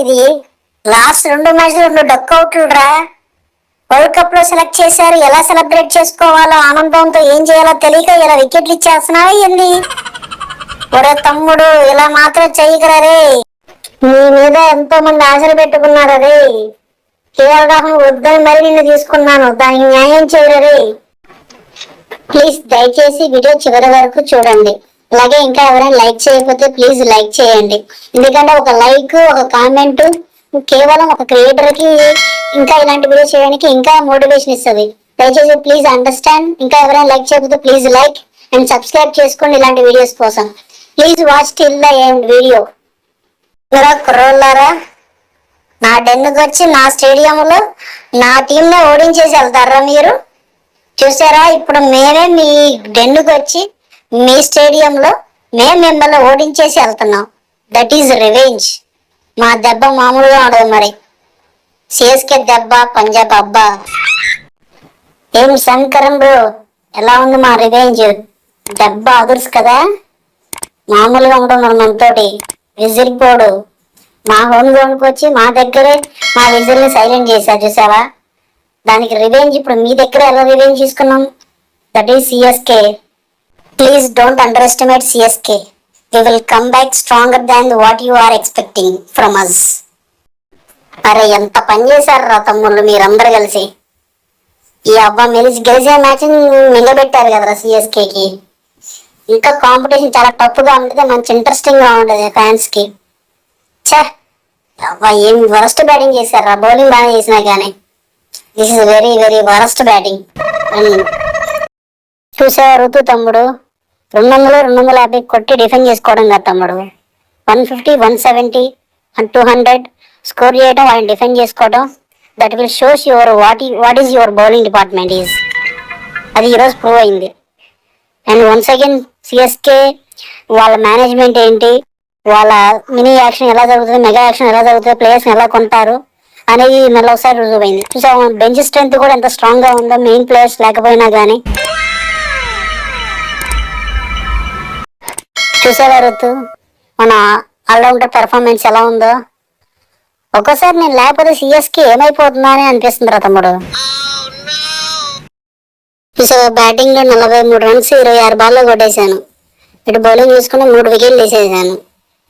ఇది లాస్ట్ 2 మ్యాచ్లు 2 డక్అవుట్లు రా. వరల్డ్ కప్ లో సెలెక్ట్ చేశారు, ఎలా సెలబ్రేట్ చేసుకోవాలో ఆనందంతో ఏం చేయాలో తెలియక ఇలా వికెట్లు ఇచ్చేస్తున్నావా ఏంది? ఒరే తమ్ముడు, ఇలా మాత్రం చెయ్యకరా రే. నీ మీద ఎంతో మంది ఆశలు పెట్టుకున్నారు రే. కేఎల్ రాహుల్ వద్దని మరి నిన్ను తీసుకున్నాను, దానికి న్యాయం చేయరు రే. ప్లీజ్ దయచేసి వీడియో చివరి వరకు చూడండి. అలాగే ఇంకా ఎవరైనా లైక్ చేయకపోతే ప్లీజ్ లైక్ చేయండి. ఎందుకంటే ఒక లైక్, ఒక కామెంట్ కేవలం ఒక క్రియేటర్ కి ఇంకా ఇలాంటి వీడియో చేయడానికి ఇంకా మోటివేషన్ ఇస్తుంది. దయచేసి ప్లీజ్ అండర్స్టాండ్. ఇంకా ఎవరైనా లైక్ చేయకపోతే ప్లీజ్ లైక్ అండ్ సబ్స్క్రైబ్ చేసుకోండి ఇలాంటి వీడియోస్ కోసం. Please watch till the end video. కుర్రోళ్ళారా, నా డెన్నుకు వచ్చి నా స్టేడియంలో నా టీంనే ఓడించేసి వెళ్తారా మీరు? చూసారా, ఇప్పుడు మేమే మీ డెన్నుకు వచ్చి మీ స్టేడియంలో మేము మిమ్మల్ని ఓడించేసి వెళ్తున్నాం. That is revenge. మా దెబ్బ మామూలుగా ఉండదు మరి. సిఎస్కే దెబ్బ, పంజాబ్ అబ్బా. ఏం శంకరం బ్రో, ఎలా ఉంది మా రివెంజ్? దెబ్బ అదుర్స్ కదా, మామూలుగా ఉంటుంది మనతోటి. విజిల్ పోడు మా హోమ్ గ్రౌండ్కి వచ్చి మా దగ్గరే మా విజిల్ని సైలెంట్ చేశారు చూసావా. దానికి రివెంజ్ ఇప్పుడు మీ దగ్గర ఎలా రివెంజ్ తీసుకున్నాం? That is CSK. Please don't under estimate CSK. We will come back stronger than what you are expecting from us. అరే ఎంత పని చేశారు రా తమ్ముళ్ళు మీరందరూ కలిసి. ఈ అబ్బా గెలిచే మ్యాచ్ నిలబెట్టారు కదరా సిఎస్కేకి. ఇంకా కాంపిటీషన్ చాలా టఫ్గా ఉంటుంది, మంచి ఇంట్రెస్టింగ్ గా ఉండదు ఫ్యాన్స్ కి. ఛే అబ్బా, ఏం వరస్ట్ బ్యాటింగ్ చేశారా. బౌలింగ్ బాగా చేసినా కానీ this is very very worst batting. చూసా ఋతు తమ్ముడు, 200, 250 కొట్టి డిఫెండ్ చేసుకోవడం కదా తమ్ముడు. 150, 170 and 200 స్కోర్ చేయడం, వాళ్ళని డిఫెండ్ చేసుకోవడం. That will shows your what is your bowling department is. అది ఈరోజు ప్రూవ్ అయింది. అండ్ వన్స్ అగైన్ సిఎస్కే వాళ్ళ మేనేజ్మెంట్ ఏంటి, వాళ్ళ మినీ యాక్షన్ ఎలా జరుగుతుంది, మెగా యాక్షన్ ఎలా జరుగుతుంది, ప్లేయర్స్ ఎలా కొంటారు అనేది మళ్ళీ ఒకసారి రుజువు అయింది. చూసా బెంచ్ స్ట్రెంత్ కూడా ఎంత స్ట్రాంగ్ గా ఉందో, మెయిన్ ప్లేయర్స్ లేకపోయినా కానీ. చూసావా రుతు, మన ఆల్రౌండర్ పెర్ఫార్మెన్స్ ఎలా ఉందో? ఒక్కోసారి నేను లేకపోతే సిఎస్కి ఏమైపోతుందా అని అనిపిస్తుంది రా తమ్ముడు. చూసావా, బ్యాటింగ్ లో 43 రన్స్ 26 బాల్లో కొట్టేశాను. ఇటు బౌలింగ్ చూసుకుని 3 వికెట్లు తీసేసాను.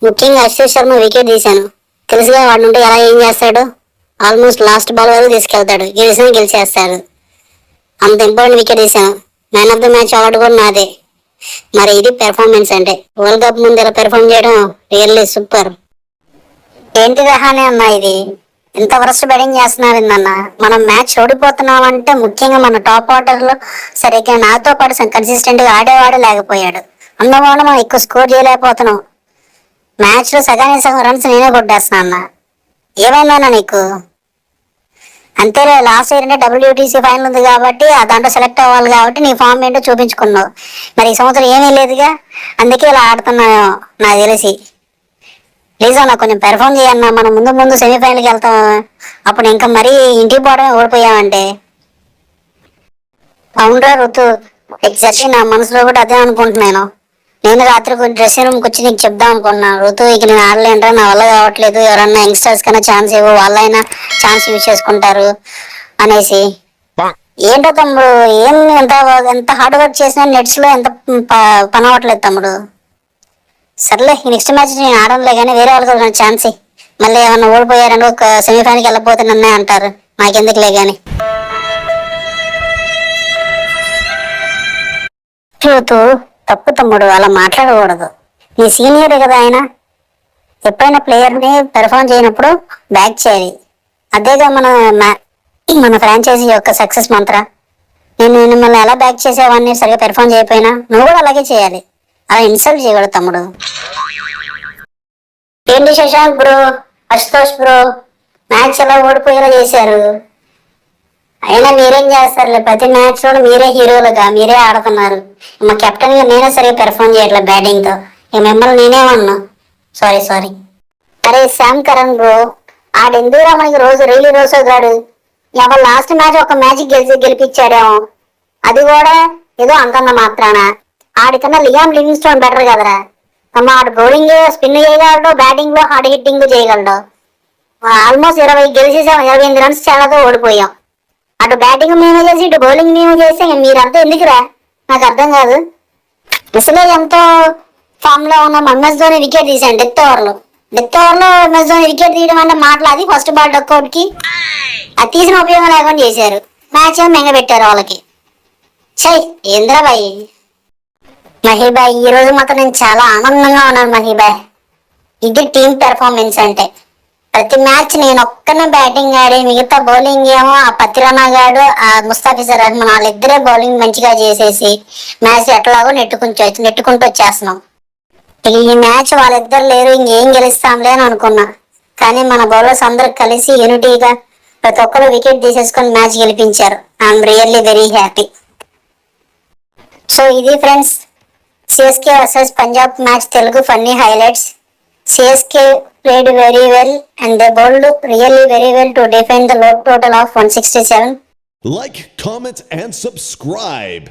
ముఖ్యంగా అశ్విత్ శర్మ వికెట్ తీశాను. తెలుసుగా వాడి నుండి ఎలా ఏం చేస్తాడు. ఆల్మోస్ట్ లాస్ట్ బాల్ వరకు తీసుకెళ్తాడు, గెలిచేస్తాడు. అంత ఇంపార్టెంట్ వికెట్ తీశాను. Man of the match award కూడా నాదే. మరి ఇది పెర్ఫార్మెన్స్ అంటే. వరల్డ్ కప్ ముందు ఇలా పెర్ఫార్మ్ చేయడం రియల్లీ సూపర్. ఏంటి రహానే అన్న ఇది, ఎంత వరస్ట్ బ్యాటింగ్ చేస్తున్నారు అన్న. మనం మ్యాచ్ ఓడిపోతున్నామంటే ముఖ్యంగా మన టాప్ ఆర్డర్ లో సరిగ్గా నాతో పాటు కన్సిస్టెంట్ గా ఆడేవాడు లేకపోయాడు. అందువల్ల మనం ఎక్కువ స్కోర్ చేయలేకపోతున్నాం. మ్యాచ్ లో సగానికి సగం రన్స్ నేనే కొట్టేస్తున్నా అన్న. ఏమైందన్నా నీకు? అంతేలే, లాస్ట్ ఇయర్ అంటే WTC ఫైనల్ ఉంది కాబట్టి దాంట్లో సెలెక్ట్ అవ్వాలి కాబట్టి నీ ఫామ్ ఏంటో చూపించుకున్నావు. మరి ఈ సంవత్సరం ఏమీ లేదుగా, అందుకే ఇలా ఆడుతున్నాయో నాకు తెలిసి. ప్లీజ్ అన్న కొంచెం పెర్ఫామ్ చేయన్నా. మనం ముందు సెమీఫైనల్కి వెళ్తాం, అప్పుడు ఇంకా మరీ ఇంటికి పోవడమే ఓడిపోయామంటే. అవునరా ఋతు, ఎగ్జాక్ట్లీ నా మనసులో కూడా అదే అనుకుంటున్నాను. నేను రాత్రి కొంచెం డ్రెస్సింగ్ రూమ్కి వచ్చి నీకు చెప్దాం అనుకున్నాను. ఋతు ఇక నేను ఆడలేంట్రా, నా వల్ల కావట్లేదు, ఎవరన్నా యంగ్స్టర్స్ కన్నా ఛాన్స్ ఇవ్వు, వాళ్ళైనా ఛాన్స్ యూజ్ చేసుకుంటారు అనేసి. ఏంటో తమ్ముడు, ఎంత హార్డ్ వర్క్ చేసినా నెట్స్ లో ఎంత పని అవ్వట్లేదు తమ్ముడు. సర్లే, ఈ నెక్స్ట్ మ్యాచ్ నేను ఆడలే కానీ వేరే వాళ్ళకి ఛాన్స్. మళ్ళీ ఏమన్నా ఓడిపోయారని ఒక సెమీఫైనల్కి వెళ్ళిపోతే నన్నే అంటారు, నాకెందుకులే కానీ. ఋతు తప్పు తమ్ముడు, అలా మాట్లాడకూడదు. నీ సీనియర్ కదా ఆయన. ఎప్పుడైనా ప్లేయర్ని పెర్ఫామ్ చేయనప్పుడు బ్యాక్ చేయాలి. అదేగా మన ఫ్రాంచైజీ యొక్క సక్సెస్ మంత్ర. నేను మిమ్మల్ని ఎలా బ్యాక్ చేసేవాడిని సరిగా పెర్ఫామ్ చేయకపోయినా నువ్వు కూడా అలాగే చేయాలి. అలా ఇన్సల్ట్ చేయకూడదు తమ్ముడు. ఏంటి Shashank bro, Ashutosh bro, match ఎలా ఓడిపోయేలా చేశారు. అయినా మీరేం చేస్తారులే, ప్రతి మ్యాచ్ లో మీరే హీరోలుగా మీరే ఆడుతున్నారు. మా కెప్టెన్ గా నేనే సరిగా పెర్ఫామ్ చేయట్లేదు బ్యాటింగ్ తో. మిమ్మల్ని నేనేమన్నా. సారీ. అరే శామ్ కరణ్ బ్రో, ఆడెందుకురా మనకి రోజు గాడు. ఎవరు లాస్ట్ మ్యాచ్ ఒక మ్యాచ్ గెలిపించాడేమో, అది కూడా ఏదో అంతంత మాత్రాన. ఆడికన్నా లియామ్ లివింగ్స్టోన్ బెటర్ కదరా. ఆడు బౌలింగ్ స్పిన్ చేయగలడు, బ్యాటింగ్ లో హార్డ్ హిట్టింగ్ చేయగలడు. ఆల్మోస్ట్ 20 గెలిచేసాం, 28 రన్స్ చాలాతో ఓడిపోయాం. అటు బ్యాటింగ్ మేమే చేసి ఇటు బౌలింగ్ మేమే చేస్తే మీరంతా ఎందుకురా నాకు అర్థం కాదు. అసలే ఎంతో ఫామ్ లో ఉన్న ఎంఎస్ ధోని వికెట్ తీసాను డెత్ ఓవర్ లో ఎంఎస్ ధోని వికెట్ తీయడం అంటే మాటలు. అది ఫస్ట్ బాల్ డక్అవుట్ కి అది తీసిన ఉపయోగం లేకుండా చేశారు. మ్యాచ్ ఏమో మెంగబెట్టారు వాళ్ళకి. చై ఏంద్రాబాయ్. మహీబాయ్ ఈ రోజు మాత్రం నేను చాలా ఆనందంగా ఉన్నాను మహీబాయ్. ఇది టీమ్ పెర్ఫార్మెన్స్ అంటే. ప్రతి మ్యాచ్ నేను ఒక్కనే బ్యాటింగ్ ఆడి మిగతా బౌలింగ్ ఏమో ఆ పతిరానా గాడు ఆ ముస్తాఫిజర్ రహమాన్ వాళ్ళిద్దరే బౌలింగ్ మంచిగా చేసేసి మ్యాచ్ ఎట్లాగో నెట్టుకుంటూ వచ్చేస్తున్నాం. ఈ మ్యాచ్ వాళ్ళిద్దరు లేరు ఇంకేం గెలుస్తాంలే అని అనుకున్నా. కానీ మన బౌలర్స్ అందరు కలిసి యూనిటీగా ప్రతి ఒక్కరు వికెట్ తీసేసుకొని మ్యాచ్ గెలిపించారు. I'm really very happy. So ఇది friends CSK versus Punjab match Telugu funny highlights. CSK played very well and they bowled really very well to defend the low total of 167. Like, comment and subscribe.